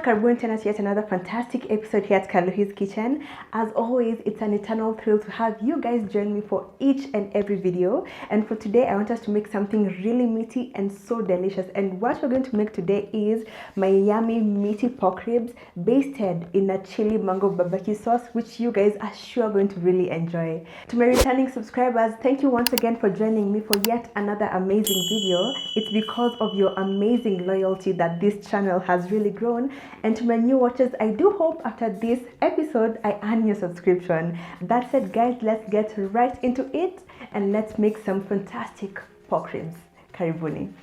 karibuni tena to yet another fantastic episode here at Kaluhi'S Kitchen. As always, it's an eternal thrill to have you guys join me for each and every video. And for today, I want us to make something really meaty and so delicious. And what we're going to make today is my yummy meaty pork ribs basted in a chili mango barbecue sauce, which you guys are sure going to really enjoy. To my returning subscribers, thank you once again for joining me for yet another amazing video. It's because of your amazing loyalty that this channel has really grown. And to my new watchers, I do hope after this episode I earn your subscription. That said, guys, let's get right into it and let's make some fantastic pork ribs. Karibuni.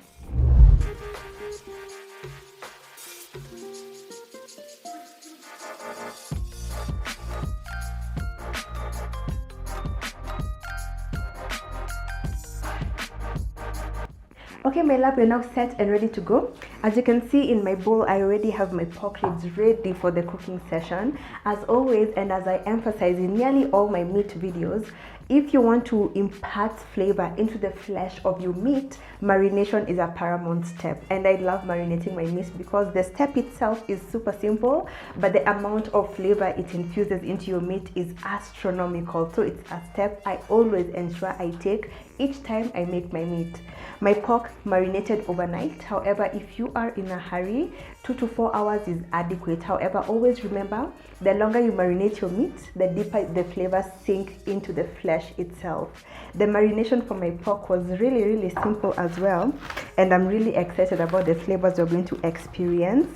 Okay, my love, we're now set and ready to go. As you can see in my bowl, I already have my pork ribs ready for the cooking session. As always, and as I emphasize in nearly all my meat videos, if you want to impart flavor into the flesh of your meat, marination is a paramount step. And I love marinating my meat because the step itself is super simple, but the amount of flavor it infuses into your meat is astronomical. So it's a step I always ensure I take each time I make my meat. My pork marinated overnight. However, if you are in a hurry, 2 to 4 hours is adequate. However, always remember, the longer you marinate your meat, the deeper the flavors sink into the flesh itself. The marination for my pork was really simple as well, and I'm really excited about the flavors we're going to experience.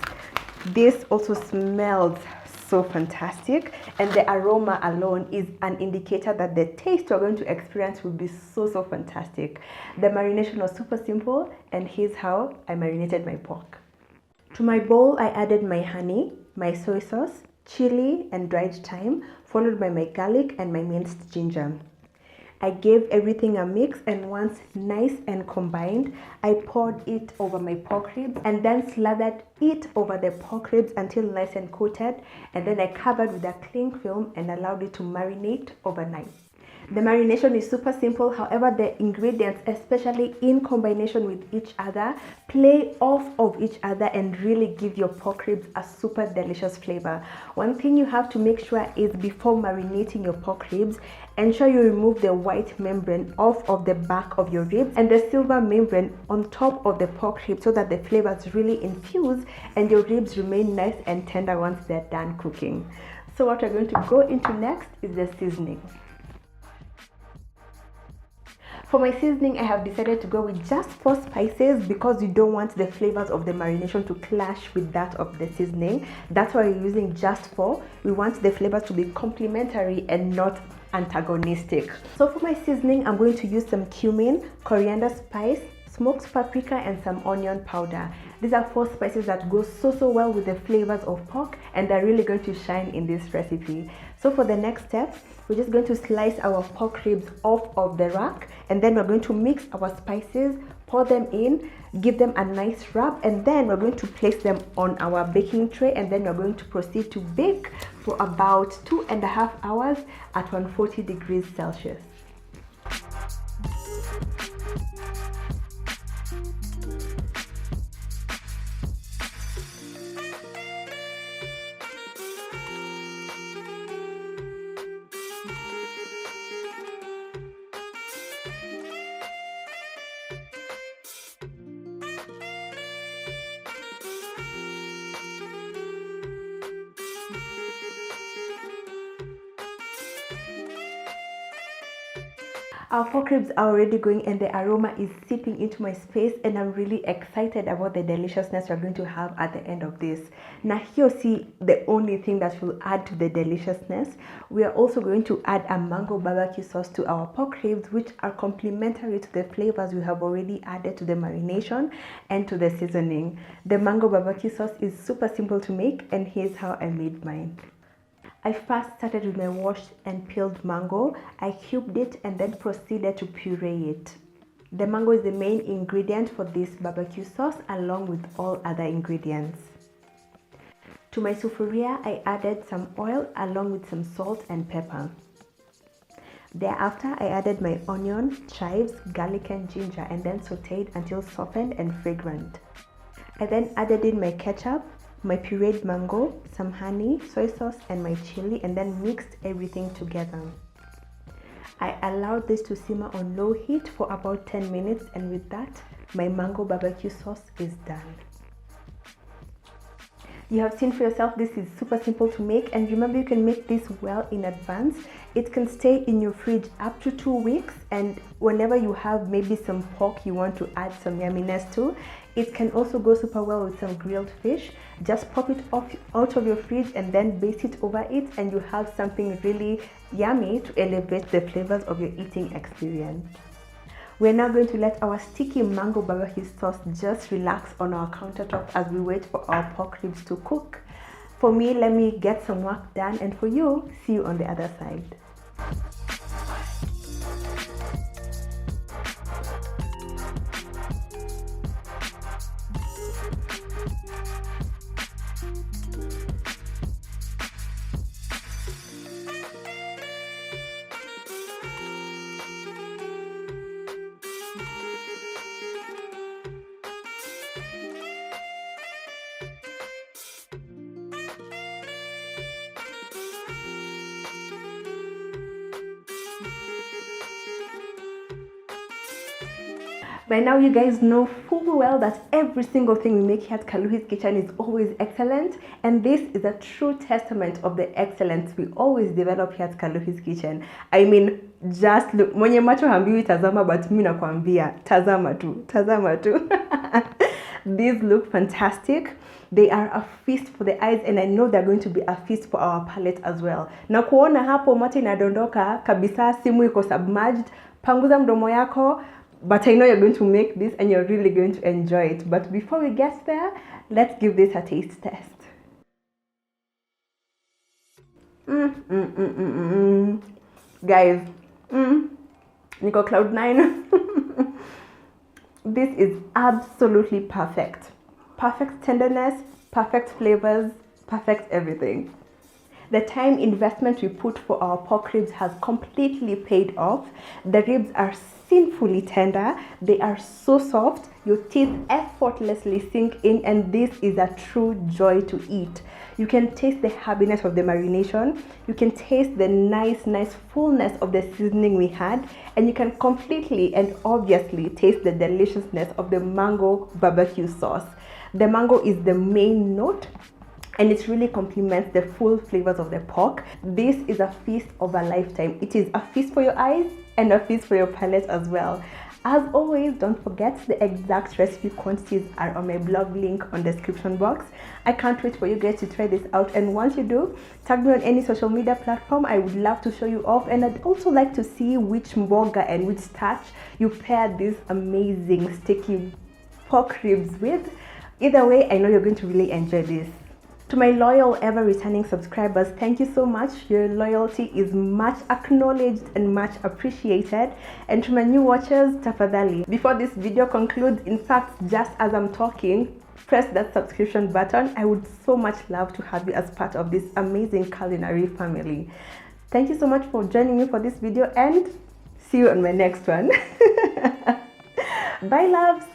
This also smells so fantastic, and the aroma alone is an indicator that the taste we're going to experience will be so fantastic. The marination was super simple, and here's how I marinated my pork. To my bowl, I added my honey, my soy sauce, chili and dried thyme, followed by my garlic and my minced ginger. I gave everything a mix, and once nice and combined, I poured it over my pork ribs and then slathered it over the pork ribs until nice and coated, and then I covered with a cling film and allowed it to marinate overnight. The marination is super simple, however the ingredients, especially in combination with each other, play off of each other and really give your pork ribs a super delicious flavor. One thing you have to make sure is before marinating your pork ribs, ensure you remove the white membrane off of the back of your ribs and the silver membrane on top of the pork ribs so that the flavors really infuse and your ribs remain nice and tender once they're done cooking. So what we're going to go into next is the seasoning. For my seasoning, I have decided to go with just 4 spices because you don't want the flavors of the marination to clash with that of the seasoning. That's why we're using just 4. We want the flavors to be complementary and not antagonistic. So for my seasoning, I'm going to use some cumin, coriander spice, smoked paprika and some onion powder. These are 4 spices that go so well with the flavors of pork, and they're really going to shine in this recipe. So for the next step, we're just going to slice our pork ribs off of the rack, and then we're going to mix our spices, pour them in, give them a nice rub, and then we're going to place them on our baking tray, and then we're going to proceed to bake for about 2.5 hours at 140 degrees Celsius. Our pork ribs are already going and the aroma is seeping into my space, and I'm really excited about the deliciousness we're going to have at the end of this. Now here, see the only thing that will add to the deliciousness. We are also going to add a mango barbecue sauce to our pork ribs, which are complementary to the flavors we have already added to the marination and to the seasoning. The mango barbecue sauce is super simple to make, and here's how I made mine. I first started with my washed and peeled mango. I cubed it and then proceeded to puree it. The mango is the main ingredient for this barbecue sauce along with all other ingredients. To my sufuria, I added some oil along with some salt and pepper. Thereafter, I added my onion, chives, garlic and ginger and then sauteed until softened and fragrant. I then added in my ketchup, my pureed mango, some honey, soy sauce, and my chili, and then mixed everything together. I allowed this to simmer on low heat for about 10 minutes, and with that, my mango barbecue sauce is done. You have seen for yourself, this is super simple to make, and remember, you can make this well in advance. It can stay in your fridge up to 2 weeks, and whenever you have maybe some pork you want to add some yumminess to, it can also go super well with some grilled fish. Just pop it out of your fridge and then baste it over it, and you have something really yummy to elevate the flavors of your eating experience. We're now going to let our sticky mango barbecue sauce just relax on our countertop as we wait for our pork ribs to cook. For me, let me get some work done, and for you, see you on the other side. By now, you guys know full well that every single thing we make here at Kaluhi'S Kitchen is always excellent, and this is a true testament of the excellence we always develop here at Kaluhi'S Kitchen. I mean, just look, mwenye macho hambiwi tazama, but mimi nakwambia tazama tu. These look fantastic. They are a feast for the eyes, and I know they're going to be a feast for our palate as well. Na kuona hapo mate inadondoka kabisa, simu iko submerged, panguza mdomo yako. But I know you're going to make this and you're really going to enjoy it. But before we get there, let's give this a taste test. Guys, Nico Cloud 9. This is absolutely perfect. Perfect tenderness, perfect flavors, perfect everything. The time investment we put for our pork ribs has completely paid off. The ribs are sinfully tender. They are so soft. Your teeth effortlessly sink in, and this is a true joy to eat. You can taste the herbiness of the marination. You can taste the nice fullness of the seasoning we had, and you can completely and obviously taste the deliciousness of the mango barbecue sauce. The mango is the main note, and it really complements the full flavors of the pork. This is a feast of a lifetime. It is a feast for your eyes and a feast for your palate as well. As always, don't forget the exact recipe quantities are on my blog link on the description box. I can't wait for you guys to try this out, and once you do, tag me on any social media platform. I would love to show you off, and I'd also like to see which mboga and which starch you pair these amazing sticky pork ribs with. Either way, I know you're going to really enjoy this. To my loyal, ever returning subscribers, thank you so much. Your loyalty is much acknowledged and much appreciated. And to my new watchers, tafadhali, before this video concludes, in fact, just as I'm talking, press that subscription button. I would so much love to have you as part of this amazing culinary family. Thank you so much for joining me for this video, and see you on my next one. Bye, loves.